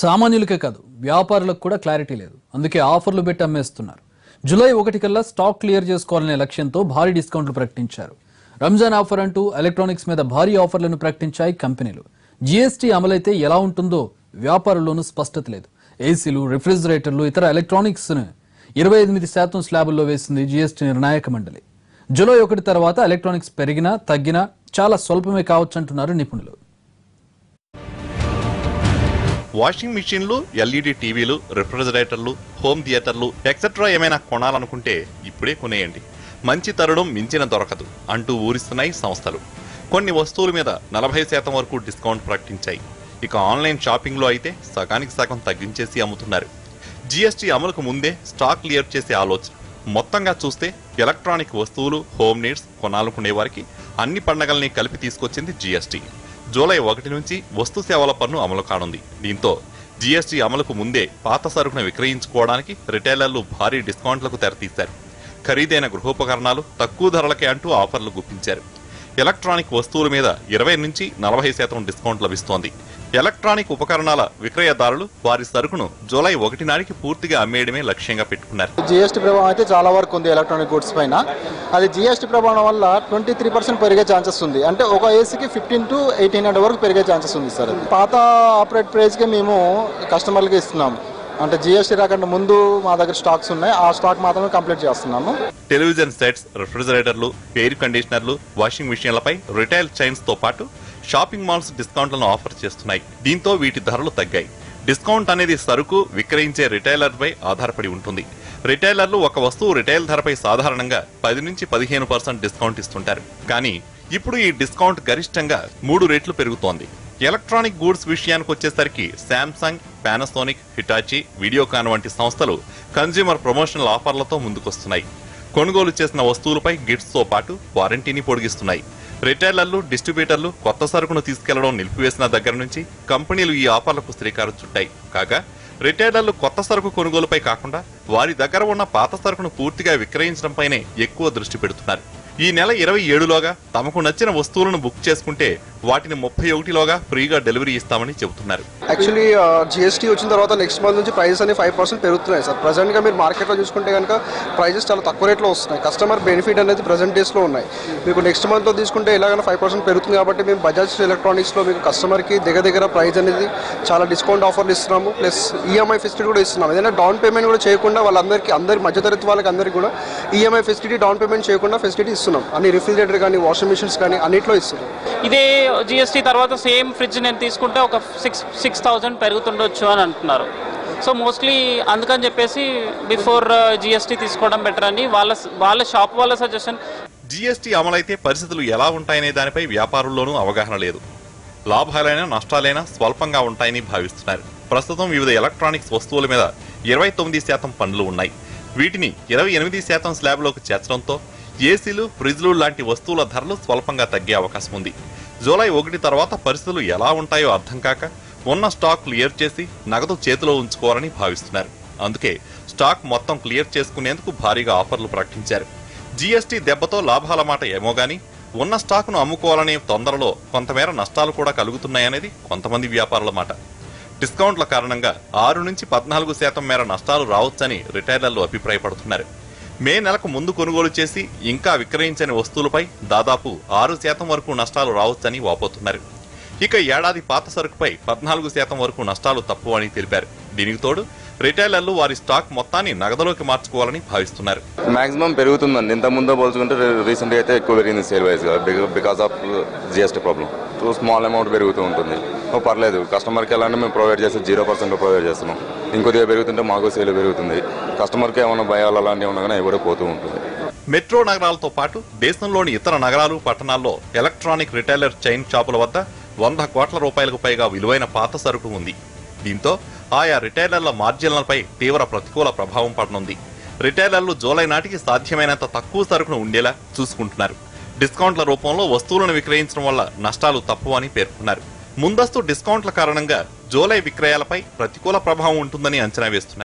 సామాన్యులకే కాదు వ్యాపారులకు కూడా క్లారిటీ లేదు. అందుకే ఆఫర్లు పెట్టి అమ్మేస్తున్నారు. జూలై 1 కల్లా స్టాక్ క్లియర్ చేసుకోవాలనే లక్ష్యంతో భారీ డిస్కౌంట్లు ప్రకటించారు. రంజాన్ ఆఫర్ అంటూ ఎలక్ట్రానిక్స్ మీద భారీ ఆఫర్లను ప్రకటించాయి కంపెనీలు. జీఎస్టీ అమలైతే ఎలా ఉంటుందో వ్యాపారుల్లోనూ స్పష్టత లేదు. ఏసీలు, రిఫ్రిజిరేటర్లు, ఇతర ఎలక్ట్రానిక్స్ 28% స్లాబుల్లో వేసింది జీఎస్టీ నిర్ణాయక మండలి. జూలై 1 తర్వాత ఎలక్ట్రానిక్స్ పెరిగినా తగ్గినా చాలా స్వల్పమే కావచ్చంటున్నారు నిపుణులు. వాషింగ్ మిషన్లు, ఎల్ఈడి టీవీలు, రిఫ్రిజిరేటర్లు, హోమ్ థియేటర్లు ఎక్సెట్రా ఏమైనా కొనాలనుకుంటే ఇప్పుడే కొనేయండి, మంచి తరుణం మించిన దొరకదు అంటూ ఊరిస్తున్నాయి సంస్థలు. కొన్ని వస్తువుల మీద 40% వరకు డిస్కౌంట్ ప్రకటించాయి. ఇక ఆన్లైన్ షాపింగ్లో అయితే సగానికి సగం తగ్గించేసి అమ్ముతున్నారు. జీఎస్టీ అమలుకు ముందే స్టాక్ క్లియర్ చేసే ఆలోచన. మొత్తంగా చూస్తే ఎలక్ట్రానిక్ వస్తువులు, హోమ్ నీడ్స్ కొనాలనుకునే వారికి అన్ని పండగల్ని కలిపి తీసుకొచ్చింది జీఎస్టీ. జూలై 1 నుంచి వస్తు సేవల పన్ను అమలు కానుంది. దీంతో జీఎస్టీ అమలుకు ముందే పాత సరుకును విక్రయించుకోవడానికి రిటైలర్లు భారీ డిస్కౌంట్లకు తెరతీశారు. ఖరీదైన గృహోపకరణాలు తక్కువ ధరలకే అంటూ ఆఫర్లు గుప్పించారు. ఎలక్ట్రానిక్ వస్తువుల మీద 20 నుంచి 40% డిస్కౌంట్ లభిస్తోంది. ఎలక్ట్రానిక్ ఉపకరణాల విక్రయదారులు వారి సరుకును జూలై 1 నాటికి పూర్తిగా అమ్మేయడమే లక్ష్యంగా పెట్టుకున్నారు. జీఎస్టీ ప్రభావం అయితే చాలా వరకు ఉంది ఎలక్ట్రానిక్ గుడ్స్ పైన. అది జీఎస్టీ ప్రభావం వల్ల 23% పెరిగే ఛాన్సెస్ ఉంది. అంటే ఒక ఏసీకి 15 to 1800 వరకు పెరిగే ఛాన్సెస్ ఉంది సార్. పాత ఆపరేట్ ప్రైస్కి మేము కస్టమర్లకి ఇస్తున్నాము. అంటే జీఎస్టీ రాకుండా ముందు మా దగ్గర స్టాక్స్ ఉన్నాయి, ఆ స్టాక్ మాత్రమే కంప్లీట్ చేస్తున్నాము. టెలివిజన్ సెట్స్, రిఫ్రిజిరేటర్లు, ఎయిర్ కండిషనర్లు, వాషింగ్ మిషన్లపై రిటైల్ చైన్స్ తో పాటు షాపింగ్ మాల్స్ డిస్కౌంట్లను ఆఫర్ చేస్తున్నాయి. దీంతో వీటి ధరలు తగ్గాయి. డిస్కౌంట్ అనేది సరుకు విక్రయించే రిటైలర్పై ఆధారపడి ఉంటుంది. రిటైలర్లు ఒక వస్తువు రిటైల్ ధరపై సాధారణంగా 10 నుంచి 15% డిస్కౌంట్ ఇస్తుంటారు. కానీ ఇప్పుడు ఈ డిస్కౌంట్ గరిష్టంగా 3 రెట్లు పెరుగుతోంది. ఎలక్ట్రానిక్ గూడ్స్ విషయానికి వచ్చేసరికి శాంసంగ్, పానాసోనిక్, హిటాచి, వీడియోకాన్ వంటి సంస్థలు కన్స్యూమర్ ప్రమోషనల్ ఆఫర్లతో ముందుకొస్తున్నాయి. కొనుగోలు చేసిన వస్తువులపై గిఫ్ట్స్ తో పాటు వారంటీని పొడిగిస్తున్నాయి. రిటైలర్లు, డిస్ట్రిబ్యూటర్లు కొత్త సరుకును తీసుకెళ్లడం నిలిపివేసిన దగ్గర నుంచి కంపెనీలు ఈ ఆఫర్లకు శ్రీకారం చుట్టాయి. కాగా రిటైలర్లు కొత్త సరుకు కొనుగోలుపై కాకుండా వారి దగ్గర ఉన్న పాత సరుకును పూర్తిగా విక్రయించడంపైనే ఎక్కువ దృష్టి పెడుతున్నారు. ఈ నెల 27లోగా తమకు నచ్చిన వస్తువులను బుక్ చేసుకుంటే వాటిని 31లోగా ఫ్రీగా డెలివరీ ఇస్తామని చెబుతున్నారు. యాక్చువల్లీ జీఎస్టీ వచ్చిన తర్వాత నెక్స్ట్ మంత్ నుంచి ప్రైజెస్ అన్ని 5% పెరుగుతున్నాయి సార్. ప్రెసెంట్ గా మీరు మార్కెట్లో చూసుకుంటే కనుక ప్రైజెస్ చాలా తక్కువ రేట్లో వస్తున్నాయి. కస్టమర్ బెనిఫిట్ అనేది ప్రెసెంట్ డేస్ లో ఉన్నాయి. మీకు నెక్స్ట్ మంత్ లో తీసుకుంటే ఎలాగైనా 5% పెరుగుతుంది. కాబట్టి మేము బజాజ్ ఎలక్ట్రానిక్స్ లో మీకు కస్టమర్ కి దగ్గర ప్రైస్ అనేది చాలా డిస్కౌంట్ ఆఫర్లు ఇస్తున్నాము. ప్లస్ ఈఎంఐ ఫెసిలిటీ కూడా ఇస్తున్నాము. ఏదైనా డౌన్ పేమెంట్ కూడా చేయకుండా వాళ్ళందరికీ, అందరి మధ్యతరగతి వాళ్ళకి అందరికీ కూడా ఈఎంఐ ఫెసిలిటీ, డౌన్ పేమెంట్ చేయకుండా ఫెసిలిటీ ఇస్తున్నాం. అన్ని రిఫ్రిజిరేటర్ కానీ, వాషింగ్ మిషన్స్ కానీ అన్నిట్లో ఇస్తున్నాం. ఇదే జీఎస్టీ తర్వాత సేమ్ ఫ్రిడ్జ్ నేను తీసుకుంటే ఒక 6,000 పెరుగుతుండొచ్చు అని అంటున్నారు. సో మోస్ట్లీ అందుకని చెప్పేసి బిఫోర్ జీఎస్టీ తీసుకోవడం బెటర్ అని వాళ్ళ షాప్ వాళ్ళ సజెషన్. జీఎస్టీ అమలైతే పరిస్థితులు ఎలా ఉంటాయనే దానిపై వ్యాపారుల్లోనూ అవగాహన లేదు. లాభాలైనా నష్టాలైనా స్వల్పంగా ఉంటాయని భావిస్తున్నారు. ప్రస్తుతం వివిధ ఎలక్ట్రానిక్స్ వస్తువుల మీద 29% పన్నులు ఉన్నాయి. వీటిని 28% స్లాబ్లోకి చేర్చడంతో ఏసీలు, ఫ్రిడ్జ్లు లాంటి వస్తువుల ధరలు స్వల్పంగా తగ్గే అవకాశం ఉంది. జూలై 1 తర్వాత పరిస్థితులు ఎలా ఉంటాయో అర్థం కాక ఉన్న స్టాక్ క్లియర్ చేసి నగదు చేతిలో ఉంచుకోవాలని భావిస్తున్నారు. అందుకే స్టాక్ మొత్తం క్లియర్ చేసుకునేందుకు భారీగా ఆఫర్లు ప్రకటించారు. జీఎస్టీ దెబ్బతో లాభాల మాట ఏమో గానీ ఉన్న స్టాక్ను అమ్ముకోవాలనే తొందరలో కొంతమేర నష్టాలు కూడా కలుగుతున్నాయనేది కొంతమంది వ్యాపారుల మాట. డిస్కౌంట్ల కారణంగా 6 నుంచి 14% మేర నష్టాలు రావచ్చని రిటైలర్లు అభిప్రాయపడుతున్నారు. మే నెలకు ముందు కొనుగోలు చేసి ఇంకా విక్రయించని వస్తువులపై దాదాపు 6% వరకు నష్టాలు రావచ్చని వాపోతున్నారు. ఇక ఏడాది పాత సరుకుపై 14% వరకు నష్టాలు తప్పు అని తెలిపారు. దీనికి తోడు రిటైలర్లు వారి స్టాక్ మొత్తాన్ని నగదులోకి మార్చుకోవాలని భావిస్తున్నారు. మాక్సిమం పెరుగుతుందండి. ఇంత ముందు పోల్చుకుంటే రీసెంట్గా అయితే ఎక్కువ పెరిగింది sale wise because of GST problem. Small amount పెరుగుతూ ఉంటుంది. పర్లేదు, కస్టమర్కి ఎలా అంటే మేము ప్రొవైడ్ చేస్తే 0% ప్రొవైడ్ చేస్తున్నాం. ఇంకొద్దిగా పెరుగుతుంటే మాకు సేల్ పెరుగుతుంది. కస్టమర్కి ఏమైనా భయాలు అలాంటివి ఉన్నా కానీ ఎవరో పోతూ ఉంటుంది. మెట్రో నగరాలతో పాటు దేశంలోని ఇతర నగరాలు, పట్టణాల్లో ఎలక్ట్రానిక్ రిటైలర్ చైన్ షాపుల వద్ద 100 కోట్ల రూపాయలకు పైగా విలువైన పాత సరుకు ఉంది. దీంతో ఆయా రిటైలర్ల మార్జిన్లపై తీవ్ర ప్రతికూల ప్రభావం పడనుంది. రిటైలర్లు జూలై నాటికి సాధ్యమైనంత తక్కువ సరుకును ఉండేలా చూసుకుంటున్నారు. డిస్కౌంట్ల రూపంలో వస్తువులను విక్రయించడం వల్ల నష్టాలు తప్పు అని పేర్కొన్నారు. ముందస్తు డిస్కౌంట్ల కారణంగా జూలై విక్రయాలపై ప్రతికూల ప్రభావం ఉంటుందని అంచనా వేస్తున్నారు.